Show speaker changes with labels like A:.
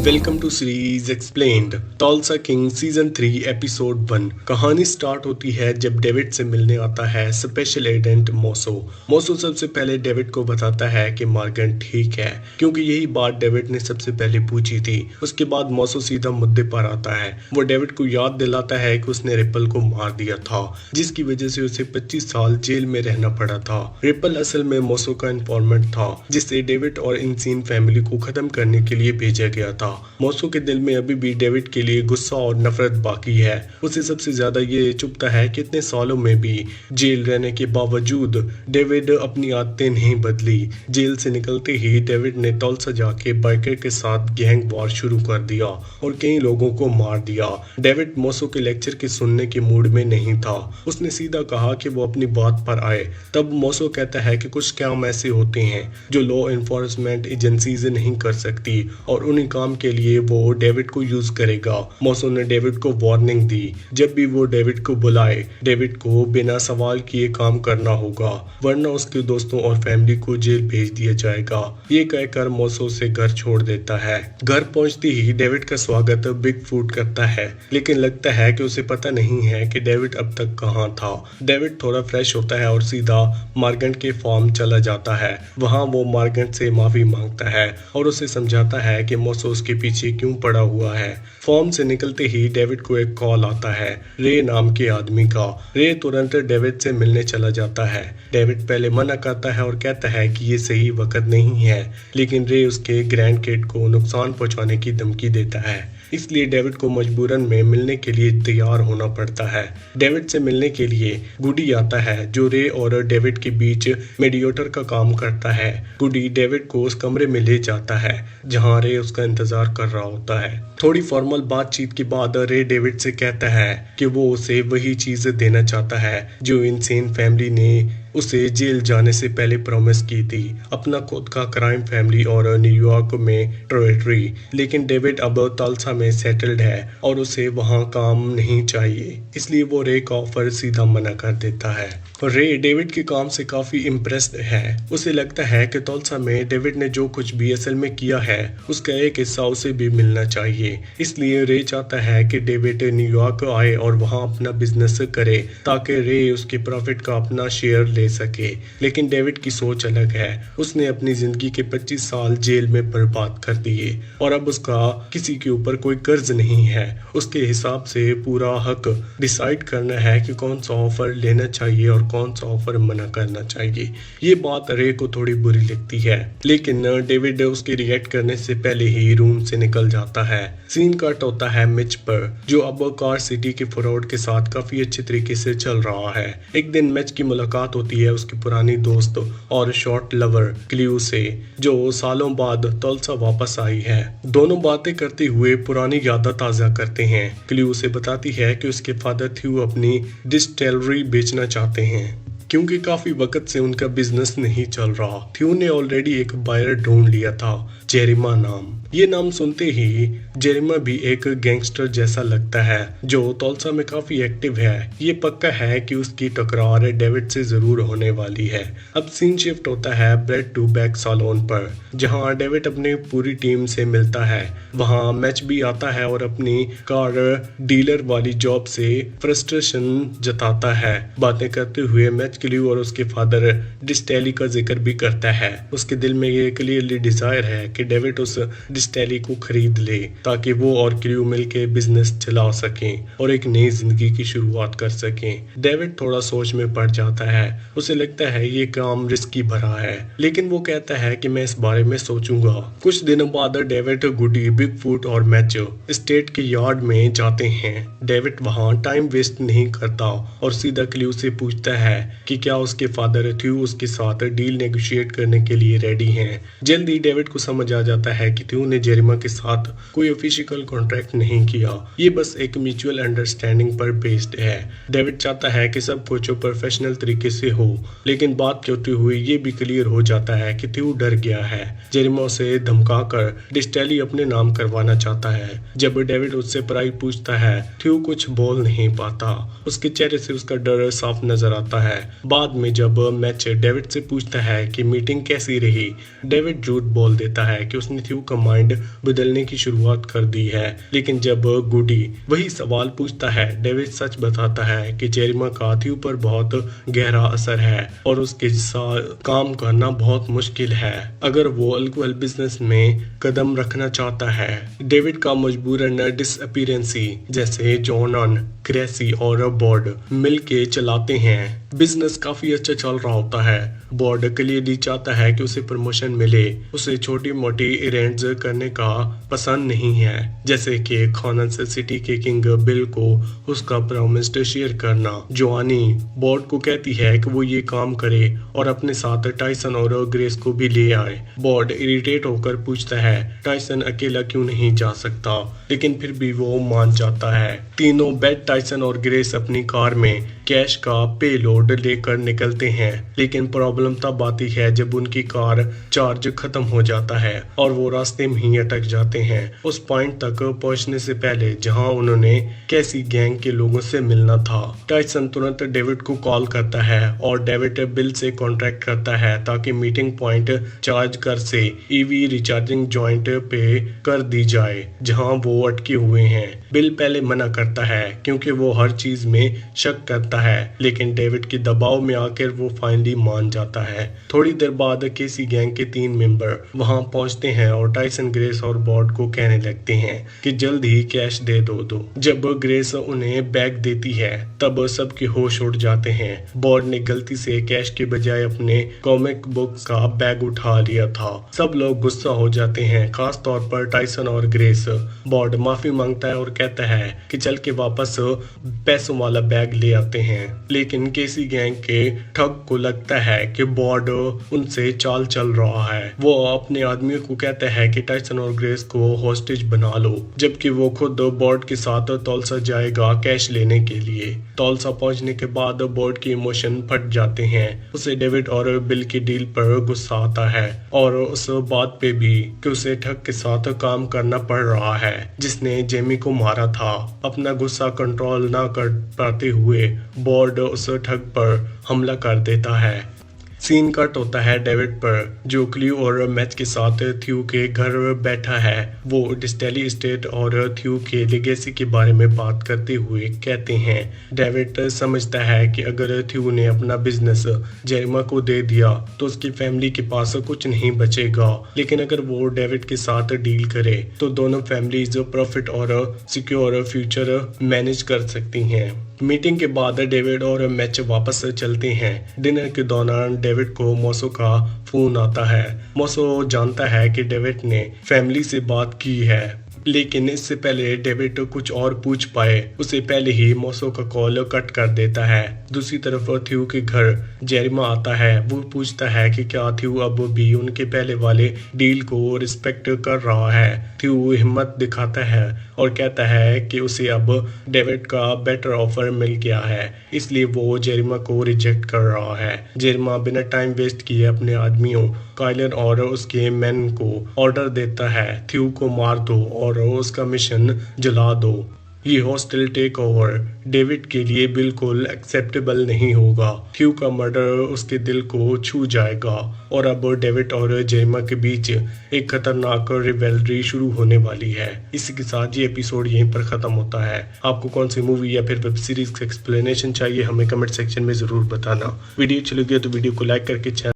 A: Welcome to series explained Tulsa King season 3 episode 1। कहानी start होती है जब डेविड से मिलने आता है स्पेशल एजेंट मोसो। मोसो सबसे पहले डेविड को बताता है कि मॉर्गन ठीक है, क्योंकि यही बात डेविड ने सबसे पहले पूछी थी। उसके बाद मोसो सीधा मुद्दे पर आता है। वो डेविड को याद दिलाता है कि उसने रिपल को मार दिया था, जिसकी वजह से उसे 25 साल जेल में रहना पड़ा था। रिपल असल में मोसो का इन्फॉर्मेंट था, जिसे डेविड और इनसीन फैमिली को खत्म करने के लिए भेजा गया था। मोसो के दिल में अभी भी डेविड के लिए गुस्सा और नफरत बाकी है। उसे सबसे ज्यादा ये चुभता है कि इतने सालों में भी जेल रहने के बावजूद डेविड अपनी आदतें नहीं बदली। जेल से निकलते ही डेविड ने टॉल्सा जाके बाइकर के साथ गैंग वॉर शुरू कर दिया और कई लोगों को मार दिया। डेविड मोसो के लेक्चर के सुनने के मूड में नहीं था। उसने सीधा कहा कि वो अपनी बात पर आए। तब मोसो कहता है कि कुछ काम ऐसे होते हैं जो लॉ एनफोर्समेंट एजेंसीज नहीं कर सकती, और उन्हीं काम के लिए वो डेविड को यूज करेगा। मोसो ने डेविड को वार्निंग दी, जब भी वो डेविड को बुलाए डेविड को बिना सवाल किए काम करना होगा, वरना उसके दोस्तों और फैमिली को जेल भेज दिया जाएगा। ये कहकर मोसो से घर छोड़ देता है। घर पहुंचते ही डेविड का स्वागत बिग फूट करता है, लेकिन लगता है कि उसे पता नहीं है कि डेविड अब तक कहाँ था। डेविड थोड़ा फ्रेश होता है और सीधा मॉर्गन के फार्म चला जाता है। वहाँ वो मॉर्गन से माफी मांगता है और उसे समझाता है कि मोसो उसके पीछे क्यों पड़ा हुआ है। फॉर्म से निकलते ही डेविड को एक कॉल आता है रे नाम के आदमी का। रे तुरंत डेविड से मिलने चला जाता है। डेविड पहले मना करता है और कहता है कि ये सही वक्त नहीं है, लेकिन रे उसके ग्रैंड किड को नुकसान पहुंचाने की धमकी देता है, इसलिए डेविड को मजबूरन में मिलने के लिए तैयार होना पड़ता है। डेविड से मिलने के लिए गुडी आता है, जो रे और डेविड के बीच मेडिएटर का काम करता है। गुडी डेविड को उस कमरे में ले जाता है जहां रे उसका इंतजार कर रहा होता है। थोड़ी फॉर्मल बातचीत के बाद रे डेविड से कहता है कि वो उसे वही चीज देना चाहता है जो इनसेन फैमिली ने उसे जेल जाने से पहले प्रॉमिस की थी, अपना खुद का क्राइम फैमिली और न्यूयॉर्क में टेरिटरी। लेकिन डेविड अब टॉल्सा में सेटल्ड है और उसे वहां काम नहीं चाहिए, इसलिए वो रे का ऑफर सीधा मना कर देता है। रे डेविड के काम से काफी इम्प्रेस्ड है। उसे लगता है कि टॉल्सा में डेविड ने जो कुछ भी असल में किया है उसका एक हिस्सा उसे भी मिलना चाहिए, इसलिए रे चाहता है कि डेविड न्यूयॉर्क आए और वहां अपना बिजनेस करे, ताकि रे उसके प्रॉफिट का अपना शेयर ले सके। लेकिन डेविड की सोच अलग है। उसने अपनी जिंदगी के 25 साल जेल में बर्बाद कर दिए और अब उसका किसी के ऊपर कोई कर्ज नहीं है। उसके हिसाब से पूरा हक डिसाइड करना है कि कौन सा ऑफर लेना चाहिए और कौन सा ऑफर मना करना चाहिए। ये बात रे को थोड़ी बुरी लगती है, लेकिन डेविड उसके रिएक्ट करने से पहले ही रूम से निकल जाता है। सीन कट होता है मिच पर, जो अब कार सिटी के फ्रॉड के साथ काफी अच्छे तरीके से चल रहा है। एक दिन मिच की मुलाकात होती है उसकी पुरानी दोस्त और शॉर्ट लवर क्ल्यू से, जो सालों बाद टॉल्सा वापस आई है। दोनों बातें करते हुए पुरानी यादें ताजा करते हैं। क्ल्यू उसे बताती है कि उसके फादर थ्यू अपनी डिस्टिलरी बेचना चाहते हैं, क्योंकि काफी वक्त से उनका बिजनेस नहीं चल रहा। थ्यू ने ऑलरेडी एक बायर ढूंढ लिया था, जेरिमा नाम। ये नाम सुनते ही जेरिमा भी एक गैंगस्टर जैसा लगता है, जो टॉल्सा में काफी एक्टिव है। ये पक्का है कि उसकी टकरार डेविड से जरूर होने वाली है। अब सीन शिफ्ट होता है ब्रेड टू बैक सैलून पर, जहां डेविड अपनी पूरी टीम से मिलता है। वहां मैच भी आता है और अपनी कार डीलर वाली जॉब से फ्रस्ट्रेशन जताता है। बातें करते हुए मैच क्ल्यू और उसके फादर डिस्टेली का जिक्र भी करता है। उसके दिल में ये क्लियरली डिजायर है कि डेविड उस डिस्टेली को खरीद ले, ताकि वो और क्ल्यू मिलके बिजनेस चला सकें और एक नई जिंदगी की शुरुआत कर सकें। डेविड थोड़ा सोच में पड़ जाता है। उसे लगता है ये काम रिस्की भरा है, लेकिन वो कहता है कि मैं इस बारे में सोचूंगा। कुछ दिनों बाद डेविड, गुडी, बिग फूट और मैच स्टेट के यार्ड में जाते हैं। डेविड वहां टाइम वेस्ट नहीं करता और सीधा क्ल्यू से पूछता है कि क्या उसके फादर थ्यू उसके साथ डील नेगोशिएट करने के लिए रेडी हैं। जल्दी डेविड को समझ आ जाता है कि थ्यू ने जेरिमा के साथ कोई ऑफिशियल कॉन्ट्रैक्ट नहीं किया, ये बस एक म्यूचुअल अंडरस्टैंडिंग पर बेस्ड है। डेविड चाहता है कि सब कुछ प्रोफेशनल तरीके से हो, लेकिन बात करते हुए ये भी क्लियर हो जाता है कि थ्यू डर गया है। जेरिमा उसे धमकाकर डिस्टेली अपने नाम करवाना चाहता है। जब डेविड उससे प्राइस पूछता है, थ्यू कुछ बोल नहीं पाता। उसके चेहरे से उसका डर साफ नजर आता है। बाद में जब मैच डेविड से पूछता है कि मीटिंग कैसी रही, डेविड झूठ बोल देता है कि उसने थ्यू का माइंड बदलने की शुरुआत कर दी है। लेकिन जब गुडी वही सवाल पूछता है, डेविड सच बताता है कि जेरिमा का थ्यू पर बहुत गहरा असर है और उसके साथ काम करना बहुत मुश्किल है अगर वो अल्कोहल बिजनेस में कदम रखना चाहता है। डेविड का मजबूरन डिसअपीयरेंसी जैसे जॉन, क्रेसी और बॉर्ड मिल के चलाते हैं। बिजनेस काफी अच्छा चल रहा होता है। बॉर्ड क्लियरली चाहता है कि उसे प्रमोशन मिले। उसे छोटी मोटी इवेंट्स करने का पसंद नहीं है, जैसे कि कॉनस सिटी के किंग बिल को उसका प्रॉमिस्ड शेयर करना। जोआनी बॉर्ड को कहती है कि वो ये काम करे और अपने साथ टाइसन और ग्रेस को भी ले आए। बॉर्ड इरिटेट होकर पूछता है टाइसन अकेला क्यों नहीं जा सकता, लेकिन फिर भी वो मान जाता है। तीनों बेट, टाइसन और ग्रेस अपनी कार में कैश का पेलोड लेकर निकलते हैं, लेकिन प्रॉब्लम तब आती है जब उनकी कार चार्ज खत्म हो जाता है और वो रास्ते में ही अटक जाते हैं, उस पॉइंट तक पहुंचने से पहले जहां उन्होंने कैसी गैंग के लोगों से मिलना था। टाइसन तुरंत डेविड को कॉल करता है और डेविड बिल से कॉन्ट्रैक्ट करता है ताकि मीटिंग पॉइंट चार्ज कर से ईवी रिचार्जिंग जॉइंट पे कर दी जाए जहां वो अटके हुए हैं। बिल पहले मना करता है क्योंकि वो हर चीज में शक करता है, लेकिन डेविड के दबाव में आकर वो फाइनली मान जाता है। थोड़ी देर बाद केसी गैंग के 3 मेंबर वहां पहुंचते हैं और टाइसन, ग्रेस और बॉर्ड को कहने लगते हैं कि जल्द ही कैश दे दो। जब ग्रेस उन्हें बैग देती है तब सबके होश उड़ जाते हैं। बॉर्ड ने गलती से कैश के बजाय अपने कॉमिक बुक का बैग उठा लिया था। सब लोग गुस्सा हो जाते हैं, खास तौर पर टाइसन और ग्रेस। बॉर्ड माफी मांगता है और कहता है कि चल के वापस पैसों वाला बैग ले आते हैं, लेकिन केसी गैंग के ठग को लगता है कि बॉर्ड उनसे चाल चल रहा है। वो अपने आदमियों को कहता है कि टाइसन और ग्रेस को हॉस्टेज बना लो, जबकि वो खुद बॉर्ड के साथ तौलसा जाएगा कैश लेने के लिए। तौलसा पहुंचने के बाद बॉर्ड के इमोशन फट जाते हैं। उसे डेविड और बिल की डील पर गुस्सा आता है और उस बात पे भी कि उसे ठग के साथ काम करना पड़ रहा है जिसने जेमी को मारा था। अपना गुस्सा कंट्रोल ना कर पाते हुए बॉर्ड उस ठग पर हमला कर देता है। सीन कट होता है डेविड पर, जो क्ल्यू और मैच के साथ थ्यू के घर बैठा है। वो डिस्टेली स्टेट और थ्यू के लेगेसी के बारे में बात करते हुए कहते हैं। डेविड समझता है कि अगर थ्यू ने अपना बिजनेस जेरिमा को दे दिया तो उसकी फैमिली के पास कुछ नहीं बचेगा, लेकिन अगर वो डेविड के साथ डील करे तो दोनों फैमिलीज प्रॉफिट और सिक्योर फ्यूचर मैनेज कर सकती हैं। मीटिंग के बाद डेविड और मैच वापस चलते हैं। डिनर के दौरान डेविड को मोसो का फोन आता है। मोसो जानता है कि डेविड ने फैमिली से बात की है, लेकिन इससे पहले डेविड कुछ और पूछ पाए उसे पहले ही मोसो का कॉल कट कर देता है। दूसरी तरफ थ्यू के घर जेरिमा आता है। वो पूछता है कि क्या थ्यू अब भी उनके पहले वाले डील को रिस्पेक्ट कर रहा है। थ्यू हिम्मत दिखाता है और कहता है कि उसे अब डेविड का बेटर ऑफर मिल गया है, इसलिए वो जेरिमा को रिजेक्ट कर रहा है। जेरिमा बिना टाइम वेस्ट किए अपने आदमियों काइलर और उसके मैन को ऑर्डर देता है थ्यू को मार दो और उसका मिशन जला दो। ये हॉस्टल टेक ओवर डेविड के लिए बिल्कुल एक्सेप्टेबल नहीं होगा। थ्यू का मर्डर उसके दिल को छू जाएगा और अब डेविड और जेरिमा के बीच एक खतरनाक रिवेलरी शुरू होने वाली है। इसी के साथ ये एपिसोड यहीं पर खत्म होता है। आपको कौन सी मूवी या फिर वेब सीरीज का एक्सप्लेनेशन चाहिए हमें कमेंट सेक्शन में जरूर बताना। वीडियो अच्छी लगी तो वीडियो को लाइक करके चैनल